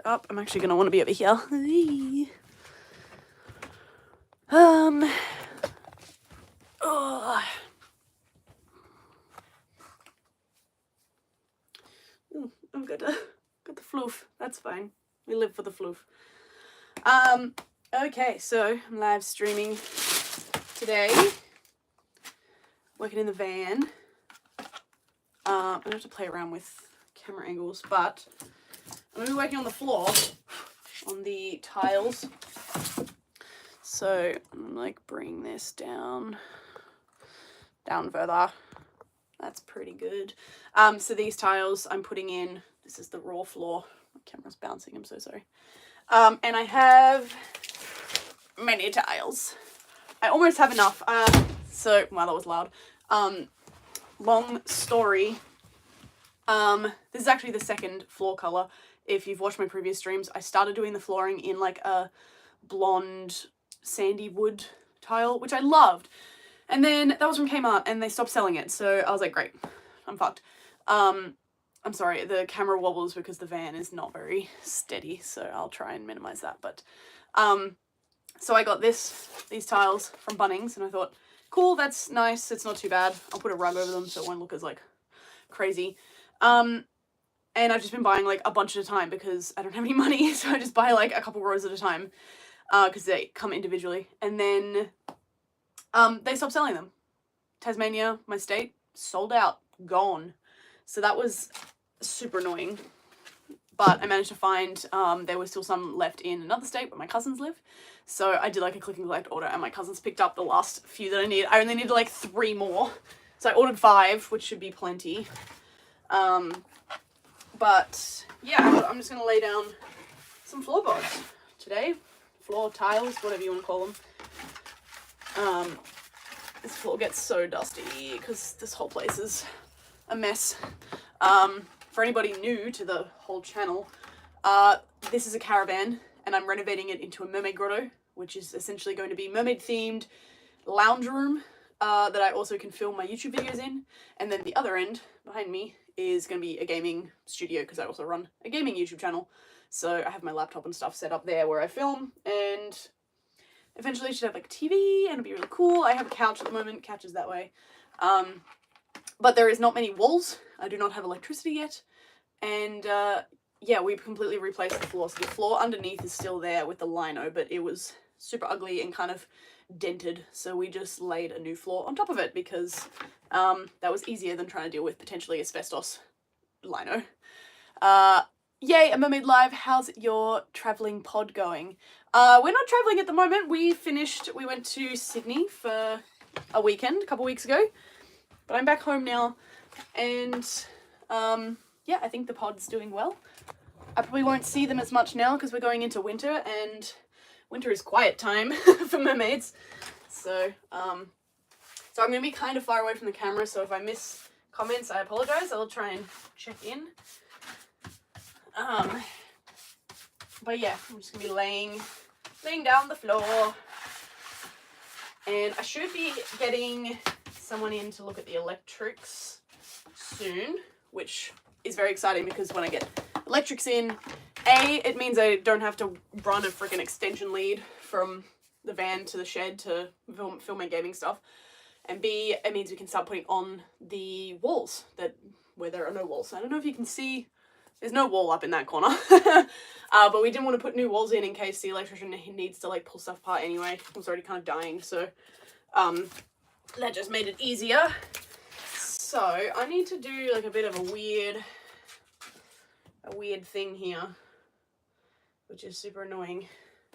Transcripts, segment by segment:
up. I'm actually going to want to be over here. Oh. Ooh, I've got the floof. That's fine. We live for the floof. Okay, so I'm live streaming today. Working in the van. I don't have to play around with camera angles, but I'm going to be working on the floor, on the tiles. So I'm like bring this down further. That's pretty good. So these tiles I'm putting in, this is the raw floor. My camera's bouncing, I'm so sorry. And I have many tiles. I almost have enough. So, wow, that was loud. Long story. This is actually the second floor color. If you've watched my previous streams, I started doing the flooring in like a blonde sandy wood tile, which I loved. And then that was from Kmart and they stopped selling it. So I was like, great, I'm fucked. I'm sorry, the camera wobbles because the van is not very steady. So I'll try and minimize that. But, so I got these tiles from Bunnings and I thought, cool, that's nice. It's not too bad. I'll put a rug over them so it won't look as like crazy. And I've just been buying like a bunch at a time because I don't have any money. So I just buy like a couple rows at a time because they come individually. And then they stopped selling them. Tasmania, my state, sold out, gone. So that was super annoying. But I managed to find there was still some left in another state where my cousins live. So I did like a click and collect order and my cousins picked up the last few that I needed. I only needed like 3 more. So I ordered 5, which should be plenty. But yeah, I'm just going to lay down some floorboards today. Floor tiles, whatever you want to call them. This floor gets so dusty because this whole place is a mess. For anybody new to the whole channel, this is a caravan and I'm renovating it into a mermaid grotto, which is essentially going to be mermaid themed lounge room that I also can film my YouTube videos in. And then the other end behind me is going to be a gaming studio because I also run a gaming YouTube channel. So I have my laptop and stuff set up there where I film, and eventually I should have like a TV and it'll be really cool. I have a couch at the moment, couch is that way. But there is not many walls. I do not have electricity yet. And yeah, we've completely replaced the floor. So the floor underneath is still there with the lino, but it was super ugly and kind of dented. So we just laid a new floor on top of it because that was easier than trying to deal with potentially asbestos lino. Yay, a Mermaid Live. How's your travelling pod going? We're not travelling at the moment. We went to Sydney for a weekend a couple weeks ago. But I'm back home now. And yeah, I think the pod's doing well. I probably won't see them as much now because we're going into winter and winter is quiet time for mermaids. So, I'm going to be kind of far away from the camera. So if I miss comments, I apologize. I'll try and check in. But yeah, I'm just gonna be laying down the floor, and I should be getting someone in to look at the electrics soon, which is very exciting because when I get electrics in, A, it means I don't have to run a freaking extension lead from the van to the shed to film my gaming stuff, and B, it means we can start putting on the walls where there are no walls. I don't know if you can see. There's no wall up in that corner, but we didn't want to put new walls in case the electrician needs to like pull stuff apart anyway. It was already kind of dying, so that just made it easier. So I need to do like a bit of a weird thing here, which is super annoying.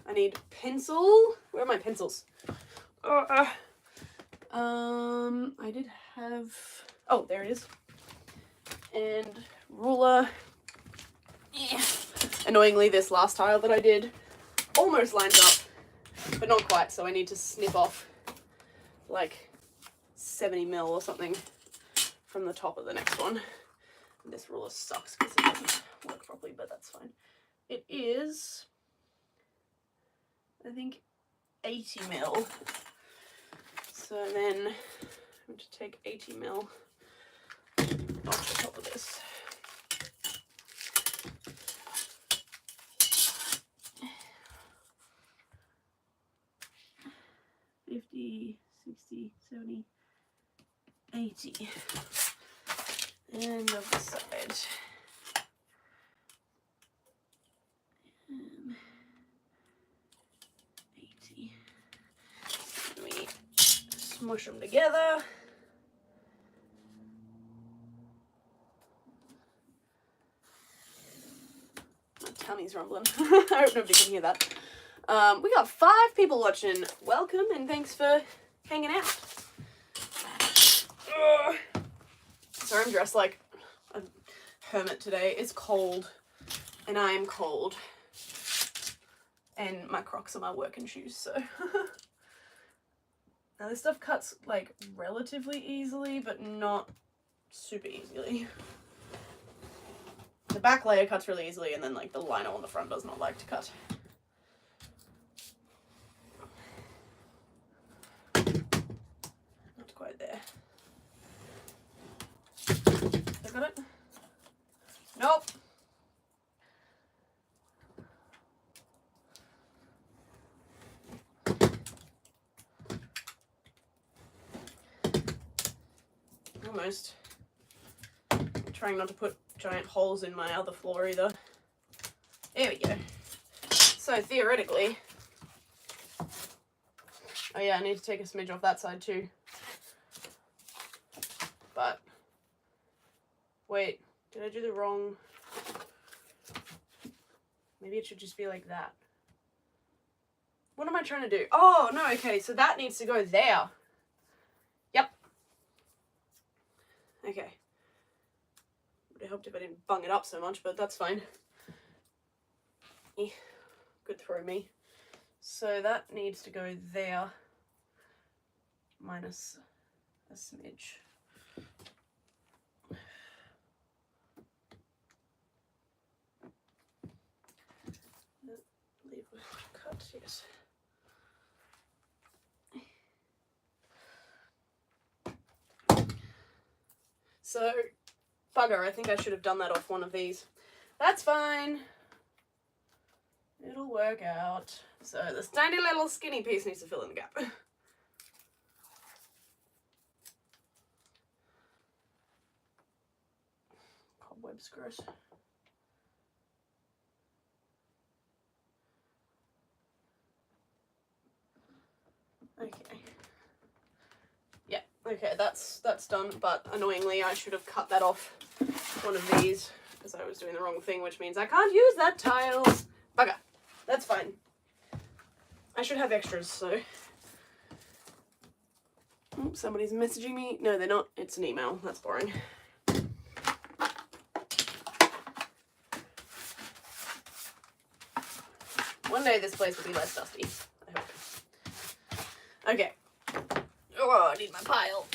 I need pencil. Where are my pencils? I did have. Oh, there it is. And ruler. Yeah. Annoyingly, this last tile that I did almost lines up, but not quite, so I need to snip off like 70 mil or something from the top of the next one. And this ruler sucks because it doesn't work properly, but that's fine. It is, I think, 80 mil. So then I'm going to take 80 mil off the top of this. 50, 60, 70, 80. And of the side. And 80. And we smush them together. My tummy's rumbling. I hope nobody can hear that. We got 5 people watching. Welcome and thanks for hanging out. Sorry, I'm dressed like a hermit today. It's cold and I am cold. And my Crocs are my working shoes, so. Now this stuff cuts like relatively easily, but not super easily. The back layer cuts really easily, and then like the lino on the front does not like to cut. Not quite there. I got it? Nope. Almost. I'm trying not to put giant holes in my other floor either. There we go. So theoretically, oh yeah, I need to take a smidge off that side too. But wait, did I do the wrong? Maybe it should just be like that. What am I trying to do? Oh no, okay, so that needs to go there. Yep. Okay. Would have helped if I didn't bung it up so much, but that's fine. Good throw me. So that needs to go there, minus a smidge. Leave a cut, yes. So, bugger, I think I should have done that off one of these. That's fine. It'll work out. So this tiny little skinny piece needs to fill in the gap. Cobwebs, gross. Okay. Yeah, okay, that's done, but annoyingly I should have cut that off one of these because I was doing the wrong thing, which means I can't use that tile. Bugger. That's fine. I should have extras, so. Oh, somebody's messaging me. No, they're not. It's an email. That's boring. One day this place will be less dusty, I hope. Okay. Oh, I need my pile.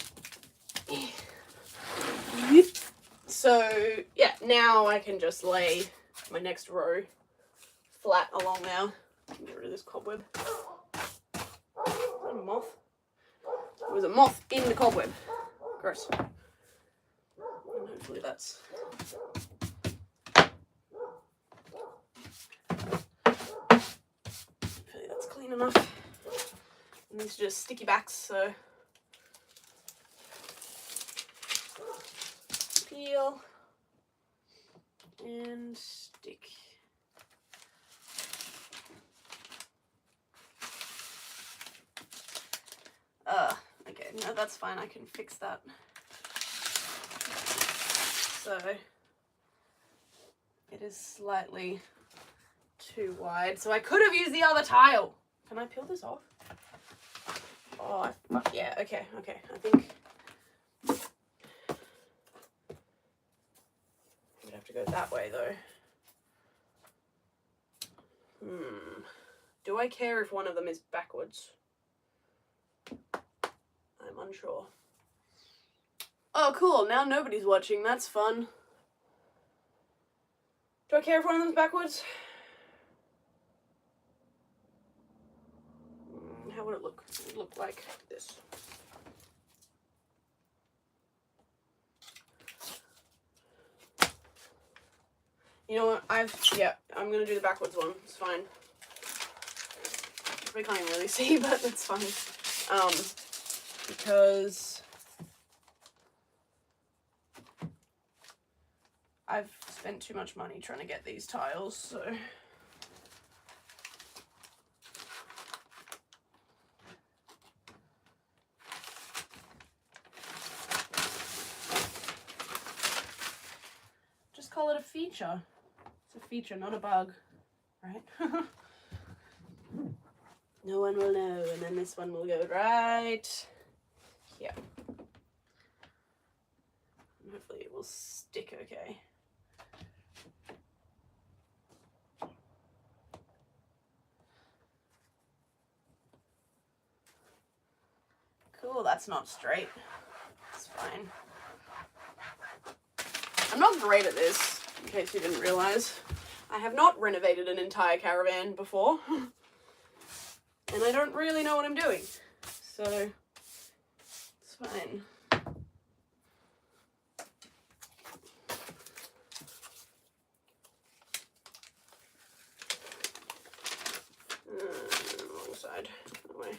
So, yeah, now I can just lay my next row flat along there. Get rid of this cobweb. Is that a moth? There was a moth in the cobweb. Gross. And hopefully that's... Hopefully that's clean enough. And these are just sticky backs, so... Peel. And stick. Okay, no, that's fine. I can fix that. So, it is slightly too wide. So I could have used the other tile. Can I peel this off? Oh, yeah, okay. I think I'd have to go that way, though. Do I care if one of them is backwards? I'm unsure. Oh, cool. Now nobody's watching. That's fun. Do I care if one of them's backwards? How would it look? It would look like this. You know what? I'm gonna do the backwards one. It's fine. We can't even really see, but that's fine. because I've spent too much money trying to get these tiles, so. Just call it a feature. It's a feature, not a bug, right? No one will know, and then this one will go right here. And hopefully it will stick okay. Cool, that's not straight. It's fine. I'm not great at this, in case you didn't realize. I have not renovated an entire caravan before. And I don't really know what I'm doing. So, it's fine. Wrong side. That way.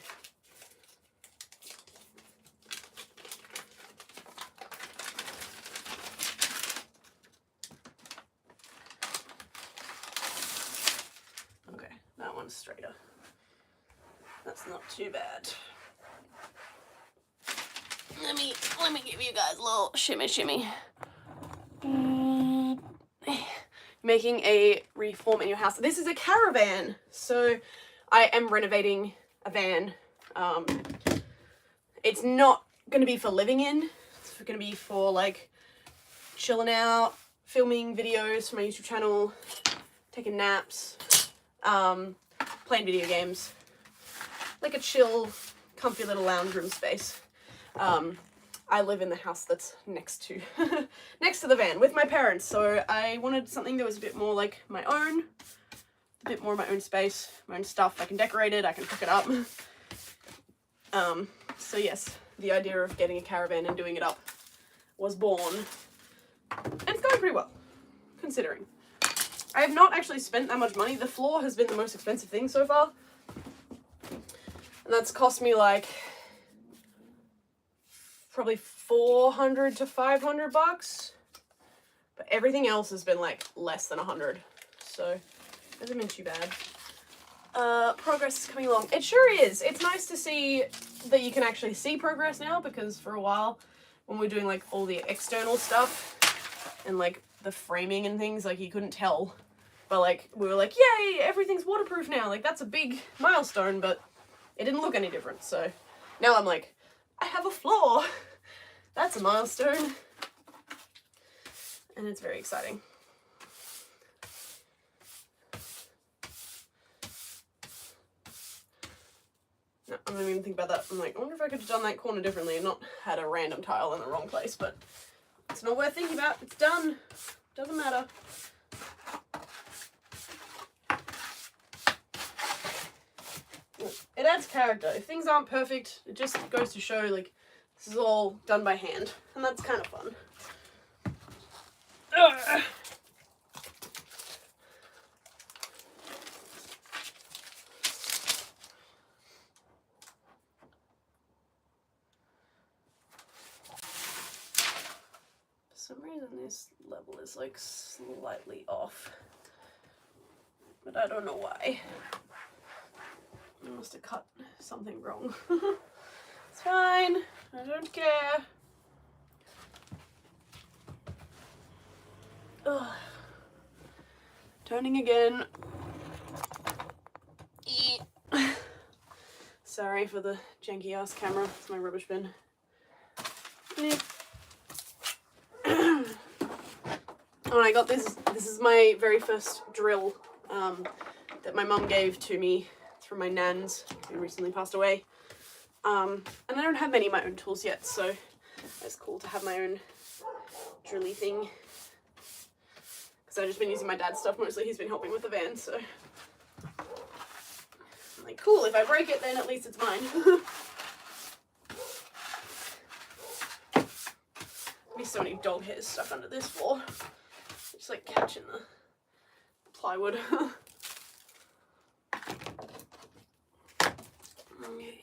Okay, that one's straighter. That's not too bad. Let me give you guys a little shimmy. Making a reform in your house. This is a caravan, so I am renovating a van. It's not going to be for living in. It's going to be for like chilling out, filming videos for my YouTube channel, taking naps, playing video games. Like a chill, comfy little lounge room space. I live in the house that's next to the van with my parents, so I wanted something that was a bit more like my own, a bit more of my own space, my own stuff. I can decorate it, I can hook it up. So yes, the idea of getting a caravan and doing it up was born, and it's going pretty well, considering. I have not actually spent that much money. The floor has been the most expensive thing so far. And that's cost me like probably $400 to $500, but everything else has been like less than 100, so it hasn't been too bad. Progress is coming along. It sure is. It's nice to see that you can actually see progress now, because for a while when we were doing like all the external stuff and like the framing and things, like you couldn't tell, but like we were like, yay, everything's waterproof now, like that's a big milestone, but it didn't look any different. So now I'm like, I have a floor. That's a milestone. And it's very exciting. No, I didn't even think about that. I'm like, I wonder if I could have done that corner differently and not had a random tile in the wrong place, but it's not worth thinking about. It's done. Doesn't matter. It adds character. If things aren't perfect, it just goes to show, like, this is all done by hand. And that's kind of fun. Ugh. For some reason this level is, like, slightly off. But I don't know why. I must have cut something wrong. It's fine. I don't care. Ugh. Turning again. Sorry for the janky ass camera. It's my rubbish bin. Oh, and I got this. This is my very first drill that my mum gave to me from my nans, who recently passed away. And I don't have many of my own tools yet, so it's cool to have my own drilly thing. Because I've just been using my dad's stuff mostly. He's been helping with the van, so I'm like, cool, if I break it, then at least it's mine. There's so many dog hairs stuck under this floor. Just like catching the plywood. Okay.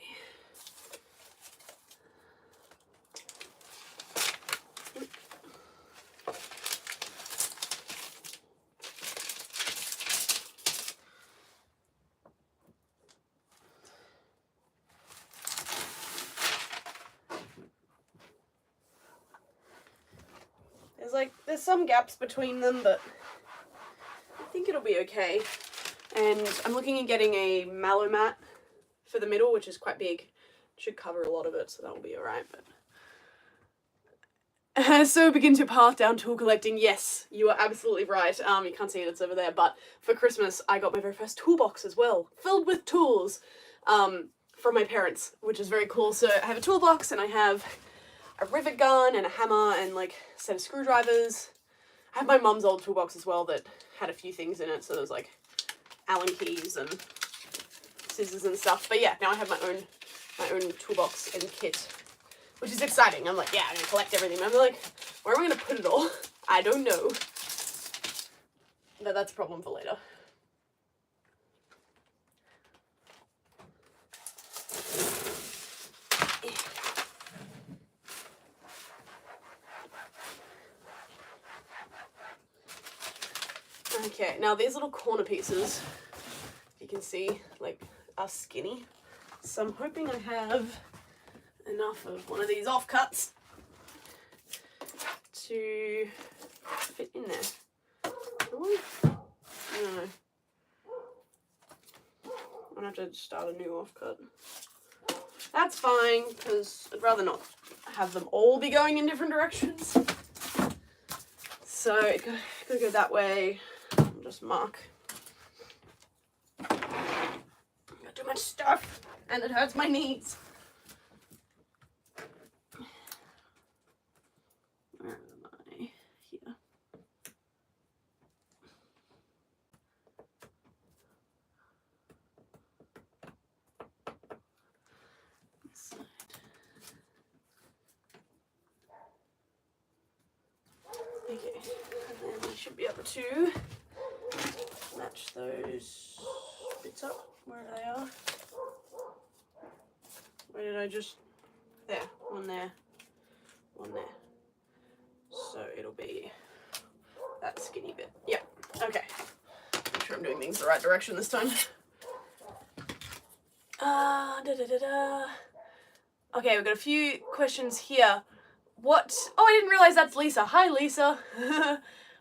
there's some gaps between them, but I think it'll be okay. And I'm looking at getting a mallow mat for the middle, which is quite big. Should cover a lot of it, so that will be alright. But so begin to path down tool collecting. Yes, you are absolutely right. You can't see it, it's over there. But for Christmas, I got my very first toolbox as well, filled with tools, from my parents, which is very cool. So I have a toolbox, and I have a rivet gun and a hammer and like a set of screwdrivers. I have my mum's old toolbox as well that had a few things in it. So there's like Allen keys and scissors and stuff. But yeah, now I have my own toolbox and kit, which is exciting. I'm like, yeah, I'm gonna collect everything. I'm like, where am I gonna put it all? I don't know. But that's a problem for later. Okay, now these little corner pieces, you can see, like, are skinny. So I'm hoping I have enough of one of these offcuts to fit in there. Ooh. I don't know. I'm gonna have to start a new offcut. That's fine, because I'd rather not have them all be going in different directions. So it's gotta go that way. I'll just mark. Got too much stuff, and it hurts my knees. Where am I? Here. This side. Okay, and then we should be able to match those bits up where they are. Where did I just... There, one there, one there. So it'll be that skinny bit. Yep, okay. Make sure I'm doing things the right direction this time. Okay, we've got a few questions here. What... Oh, I didn't realize that's Lisa. Hi, Lisa.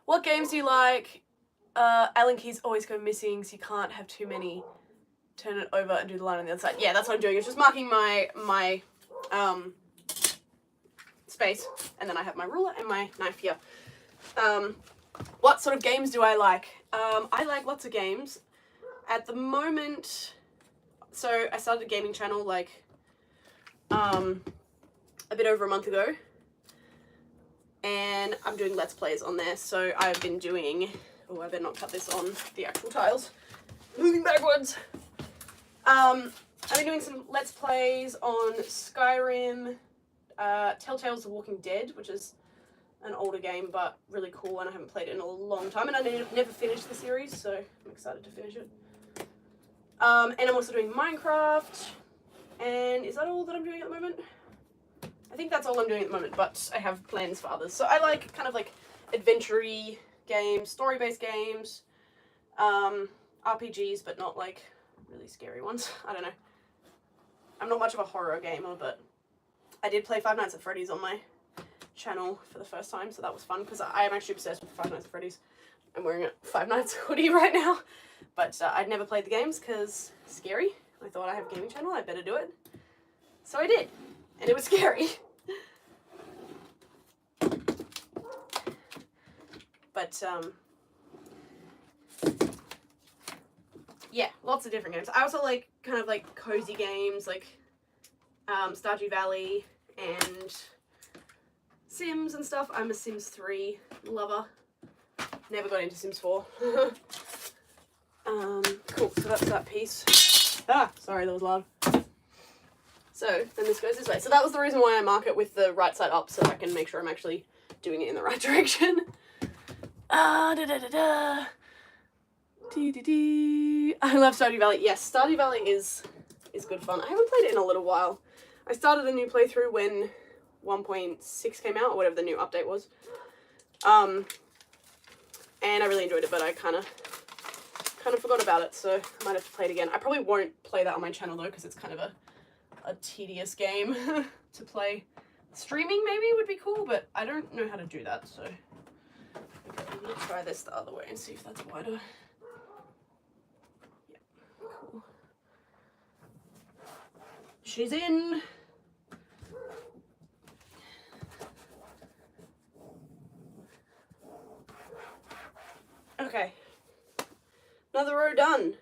What games do you like? Allen keys always go missing, so you can't have too many. Turn it over and do the line on the other side. Yeah, that's what I'm doing. It's just marking my space, and then I have my ruler and my knife here. What sort of games do I like? I like lots of games. At the moment, so I started a gaming channel like a bit over a month ago, and I'm doing Let's Plays on there. So I've been doing... Oh, I better not cut this on the actual tiles. Moving backwards. I've been doing some Let's Plays on Skyrim, Telltale's The Walking Dead, which is an older game, but really cool, and I haven't played it in a long time, and I never finished the series, so I'm excited to finish it. And I'm also doing Minecraft, and is that all that I'm doing at the moment? I think that's all I'm doing at the moment, but I have plans for others. So I like kind of like adventure-y games, story-based games, RPGs, but not like really scary ones. I don't know. I'm not much of a horror gamer, but I did play Five Nights at Freddy's on my channel for the first time, so that was fun, because I am actually obsessed with Five Nights at Freddy's. I'm wearing a Five Nights hoodie right now, but I'd never played the games because scary. I thought I have a gaming channel, I better do it. So I did, and it was scary. But, yeah, lots of different games. I also like kind of like cozy games, like Stardew Valley and Sims and stuff. I'm a Sims 3 lover. Never got into Sims 4. Cool, so that's that piece. Ah, sorry, that was loud. So then this goes this way. So that was the reason why I mark it with the right side up, so I can make sure I'm actually doing it in the right direction. I love Stardew Valley. Yes, Stardew Valley is good fun. I haven't played it in a little while. I started a new playthrough when 1.6 came out, or whatever the new update was. And I really enjoyed it, but I kind of forgot about it, so I might have to play it again. I probably won't play that on my channel though, because it's kind of a tedious game to play. Streaming maybe would be cool, but I don't know how to do that, so try this the other way and see if that's wider. Yeah, cool. She's in. Okay. Another row done.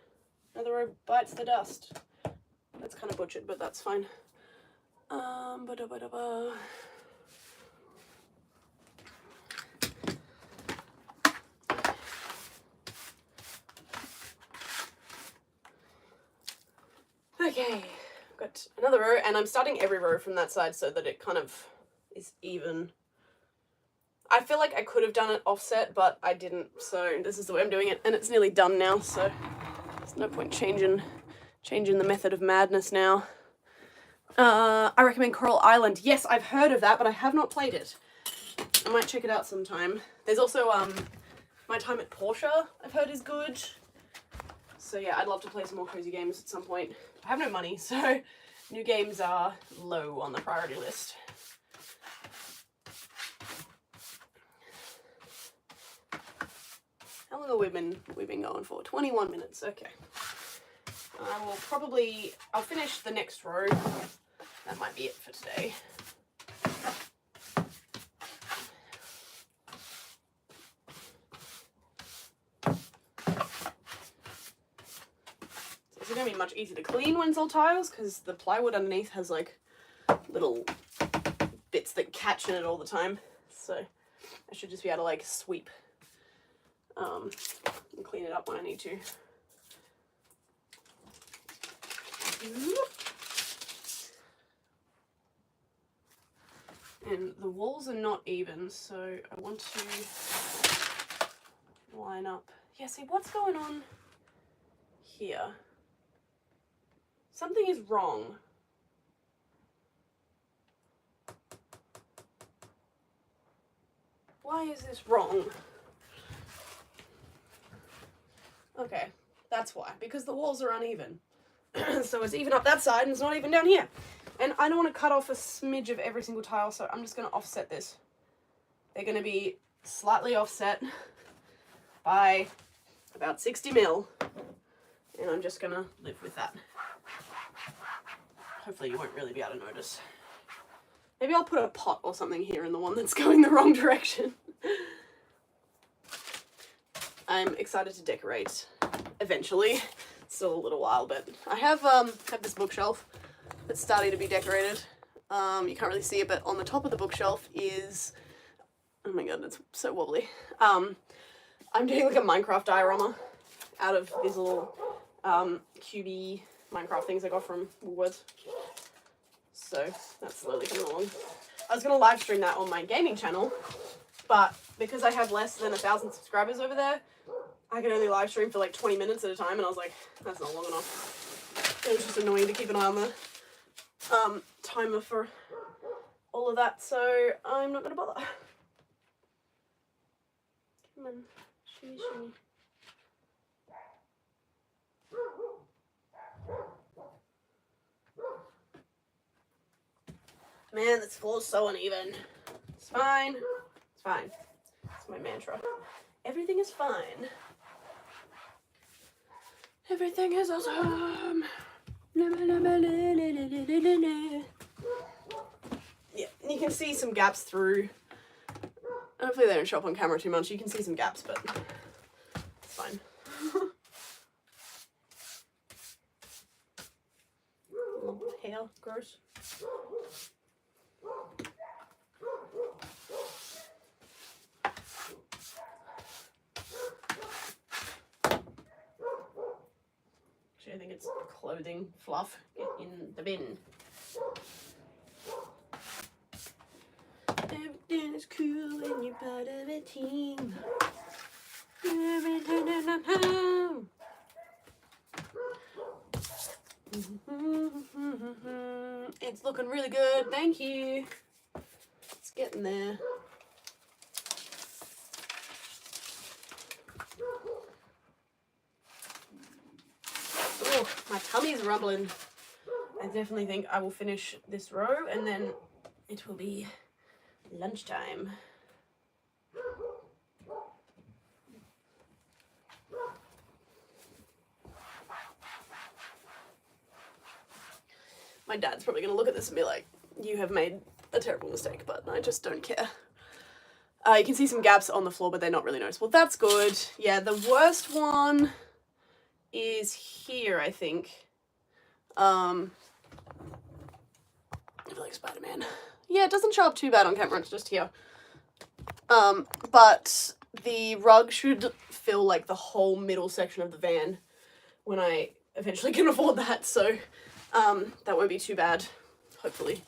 Another row bites the dust. That's kind of butchered, but that's fine. Ba-da-ba-da-ba. Okay, got another row, and I'm starting every row from that side so that it kind of is even. I feel like I could have done it offset, but I didn't, so this is the way I'm doing it, and it's nearly done now, so there's no point changing the method of madness now. I recommend Coral Island. Yes, I've heard of that, but I have not played it. I might check it out sometime. There's also My Time at Portia, I've heard is good. So yeah, I'd love to play some more cozy games at some point. I have no money, so new games are low on the priority list. How long have we been going for? 21 minutes, okay. I'll finish the next row. That might be it for today. So it's gonna be much easier to clean when it's all tiles, because the plywood underneath has like little bits that catch in it all the time. So I should just be able to like sweep and clean it up when I need to. And the walls are not even, so I want to line up. Yeah, see what's going on here? Something is wrong. Why is this wrong? Okay, that's why, because the walls are uneven. So it's even up that side and it's not even down here. And I don't want to cut off a smidge of every single tile, so I'm just going to offset this. They're going to be slightly offset by about 60 mil. And I'm just going to live with that. Hopefully you won't really be able to notice. Maybe I'll put a pot or something here in the one that's going the wrong direction. I'm excited to decorate eventually. Still a little while, but I have this bookshelf that's starting to be decorated. You can't really see it, but on the top of the bookshelf is, oh my god, it's so wobbly. I'm doing like a Minecraft diorama out of these little cubey Minecraft things I got from Woolworths. So that's slowly coming along. I was gonna live stream that on my gaming channel, but because I have less than 1,000 subscribers over there, I can only live stream for like 20 minutes at a time, and I was like, that's not long enough. It was just annoying to keep an eye on the timer for all of that, so I'm not gonna bother. Come on, shimmy, shimmy. Man, this floor's so uneven. It's fine. It's fine. It's my mantra. Everything is fine. Everything is awesome. Yeah, and you can see some gaps through. Hopefully they don't show up on camera too much. You can see some gaps, but it's fine. Hair, gross. I think it's clothing fluff. Get in the bin. Everything is cool when you're part of a team. It's looking really good. Thank you. It's getting there. Oh, my tummy's rumbling. I definitely think I will finish this row and then it will be lunchtime. My dad's probably going to look at this and be like, you have made a terrible mistake, but I just don't care. You can see some gaps on the floor, but they're not really noticeable. That's good. Yeah, the worst one is here, I think. I feel like Spider-Man. Yeah, it doesn't show up too bad on camera, it's just here. But the rug should fill like the whole middle section of the van when I eventually can afford that, so that won't be too bad, hopefully.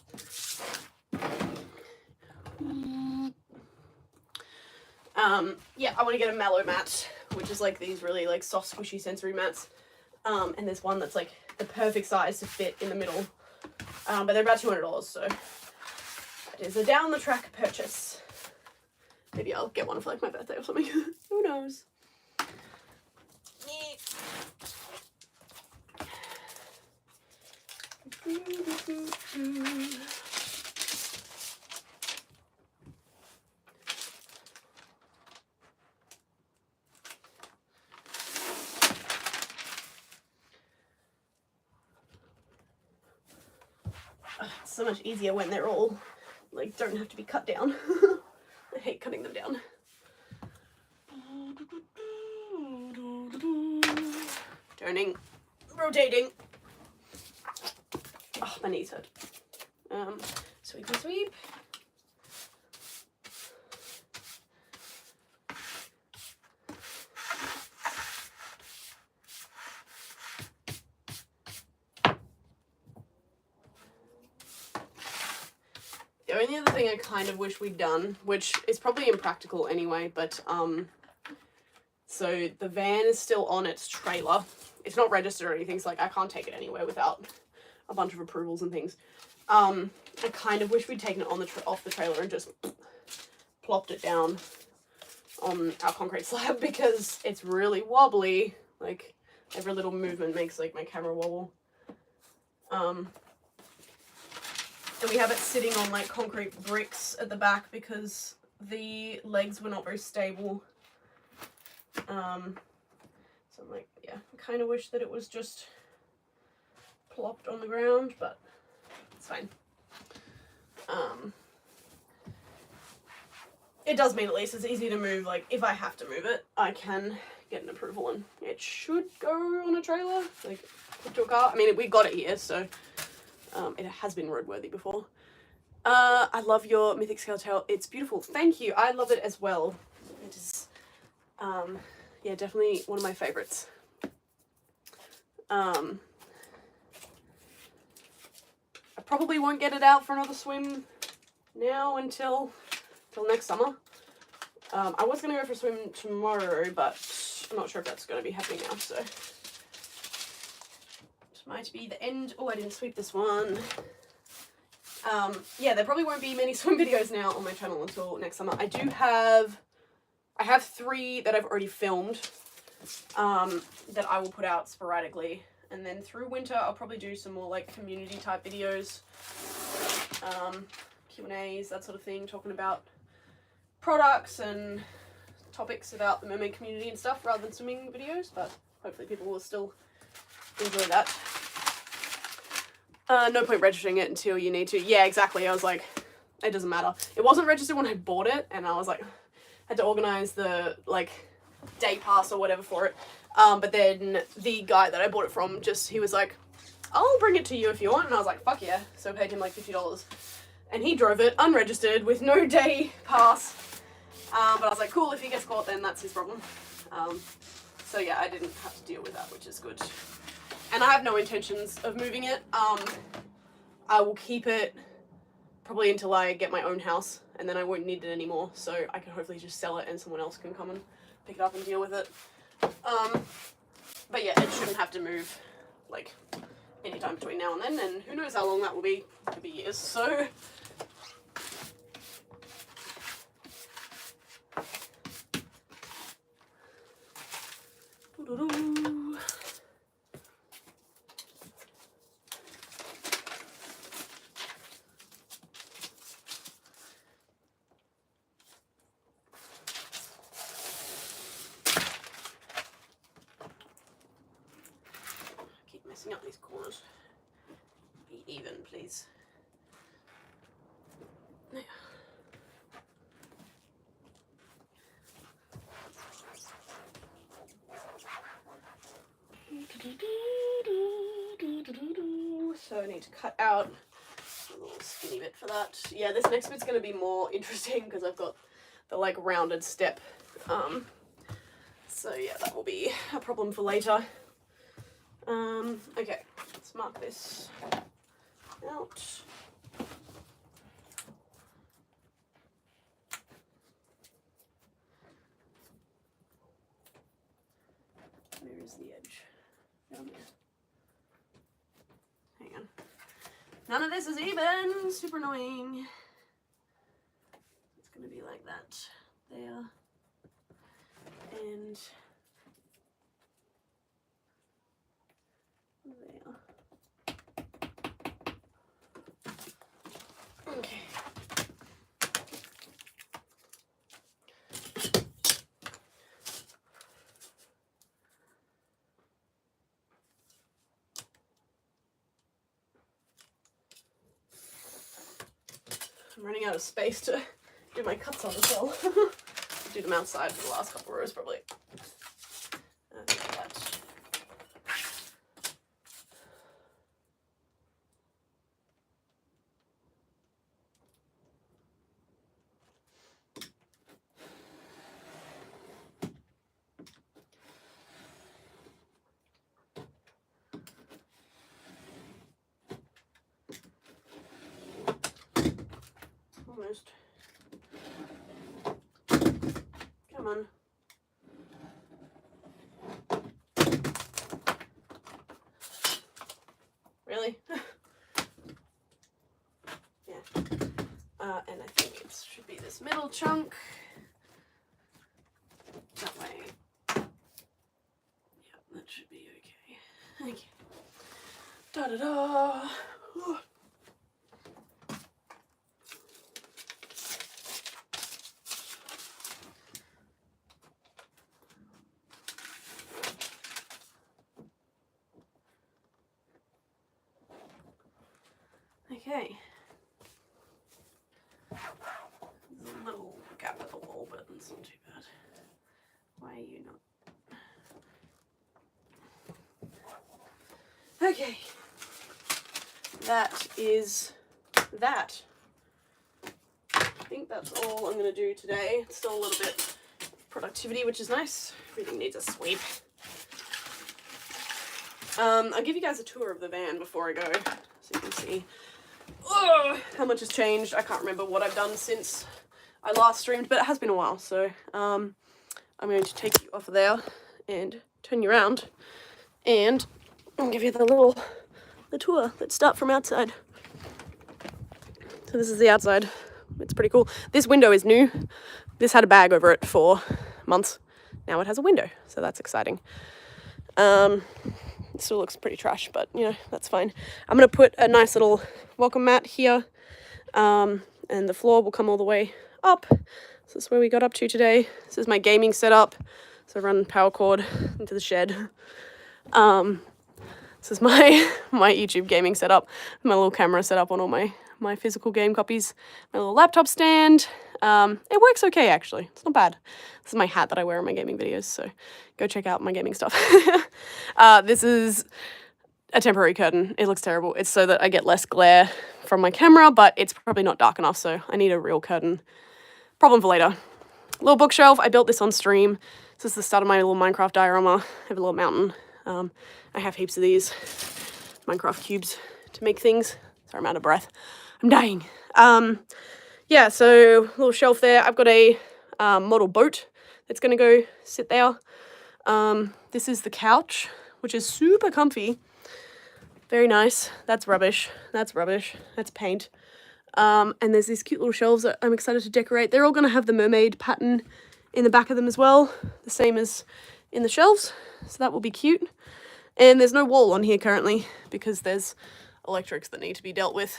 Yeah, I want to get a mallow mat, which is like these really like soft, squishy sensory mats. And there's one that's like the perfect size to fit in the middle. But they're about $200, so it is a down the track purchase. Maybe I'll get one for like my birthday or something. Who knows? It's so much easier when they're all like don't have to be cut down. I hate cutting them down. Turning, rotating. Oh, my knees hurt. Sweep and sweep. The only other thing I kind of wish we'd done, which is probably impractical anyway, but so the van is still on its trailer. It's not registered or anything, so like I can't take it anywhere without a bunch of approvals and things. I kind of wish we'd taken it on off the trailer and just plopped it down on our concrete slab because it's really wobbly. Like every little movement makes like my camera wobble. And we have it sitting on like concrete bricks at the back because the legs were not very stable. So I'm like, yeah, I kind of wish that it was just plopped on the ground, but it's fine. It does mean at least it's easy to move. Like if I have to move it, I can get an approval and it should go on a trailer, like to a car. I mean, we got it here, so it has been roadworthy before. I love your Mythic Scale Tail. It's beautiful. Thank you. I love it as well. It is, yeah, definitely one of my favorites. I probably won't get it out for another swim now until next summer. I was going to go for a swim tomorrow, but I'm not sure if that's going to be happening now, so it might be the end. Oh, I didn't sweep this one. Yeah, there probably won't be many swim videos now on my channel until next summer. I have 3 that I've already filmed that I will put out sporadically, and then through winter I'll probably do some more like community type videos, Q&As, that sort of thing, talking about products and topics about the mermaid community and stuff rather than swimming videos, but hopefully people will still enjoy that. No point registering it until you need to. Yeah, exactly. I was like, it doesn't matter. It wasn't registered when I bought it, and I was like, had to organize the like day pass or whatever for it. But then the guy that I bought it from he was like, I'll bring it to you if you want. And I was like, fuck yeah. So I paid him like $50. And he drove it unregistered with no day pass. But I was like, cool, if he gets caught, then that's his problem. So yeah, I didn't have to deal with that, which is good. And I have no intentions of moving it. I will keep it probably until I get my own house, and then I won't need it anymore. So I can hopefully just sell it and someone else can come and pick it up and deal with it. But yeah, it shouldn't have to move like anytime between now and then, and who knows how long that will be. It could be years, so keep messing up these corners. be even, please. There. So I need to cut out a little skinny bit for that. Yeah, this next bit's going to be more interesting because I've got the like rounded step. So yeah, that will be a problem for later. Okay, let's mark this out. Where is the edge? Down there. Hang on. None of this is even. Super annoying. It's gonna be like that there. And there. Okay. I'm running out of space to do my cuts on as well. Do them outside for the last couple rows probably. Like that. Almost. Come on. Really? Yeah. And I think it should be this middle chunk. That way. Yeah, that should be okay. Okay. Da-da-da. Okay. There's a little gap at the wall, but it's not too bad. Why are you not? Okay. That is that. I think that's all I'm going to do today. It's still a little bit of productivity, which is nice. Everything needs a sweep. I'll give you guys a tour of the van before I go, so you can see how much has changed. I can't remember what I've done since I last streamed, but it has been a while, so I'm going to take you off of there and turn you around, and I'll give you the tour. Let's start from outside. So this is the outside. It's pretty cool. This window is new. This had a bag over it for months. Now it has a window, so that's exciting. It still looks pretty trash, but you know, that's fine. I'm going to put a nice little welcome mat here, and the floor will come all the way up. So this is where we got up to today. This is my gaming setup. So I run power cord into the shed. This is my YouTube gaming setup. My little camera set up on all my physical game copies. My little laptop stand. It works okay, actually. It's not bad. This is my hat that I wear in my gaming videos, so go check out my gaming stuff. This is a temporary curtain. It looks terrible. It's so that I get less glare from my camera, but it's probably not dark enough, so I need a real curtain. Problem for later. Little bookshelf. I built this on stream. This is the start of my little Minecraft diorama. I have a little mountain. I have heaps of these Minecraft cubes to make things. Sorry, I'm out of breath. I'm dying. Yeah, so little shelf there. I've got a model boat that's going to go sit there. This is the couch, which is super comfy. Very nice. That's rubbish. That's rubbish. That's paint. And there's these cute little shelves that I'm excited to decorate. They're all going to have the mermaid pattern in the back of them as well, the same as in the shelves. So that will be cute. And there's no wall on here currently because there's electrics that need to be dealt with.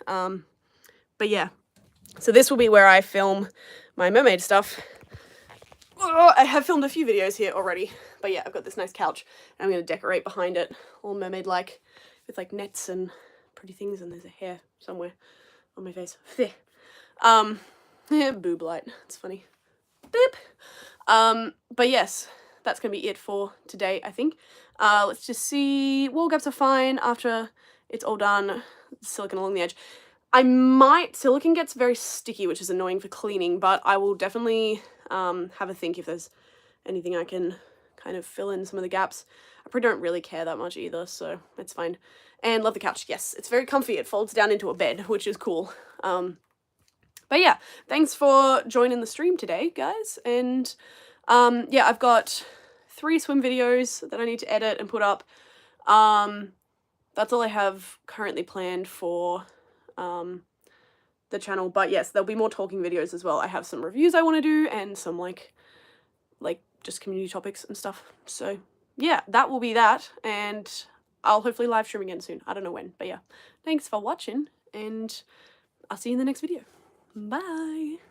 But yeah, so this will be where I film my mermaid stuff. Oh, I have filmed a few videos here already, but yeah, I've got this nice couch and I'm going to decorate behind it, all mermaid-like, with like nets and pretty things, and there's a hair somewhere on my face. Boob light. It's funny. Beep. But yes, that's gonna be it for today, I think. Let's just see. Wall gaps are fine after it's all done. Silicone along the edge. Silicone gets very sticky, which is annoying for cleaning, but I will definitely have a think if there's anything I can kind of fill in some of the gaps. I probably don't really care that much either, so it's fine. And love the couch. Yes, it's very comfy. It folds down into a bed, which is cool. But yeah, thanks for joining the stream today, guys. And yeah, I've got 3 swim videos that I need to edit and put up. That's all I have currently planned for the channel. But yes, there'll be more talking videos as well. I have some reviews I want to do and some like just community topics and stuff. So yeah, that will be that. And I'll hopefully live stream again soon. I don't know when, but yeah. Thanks for watching, and I'll see you in the next video. Bye!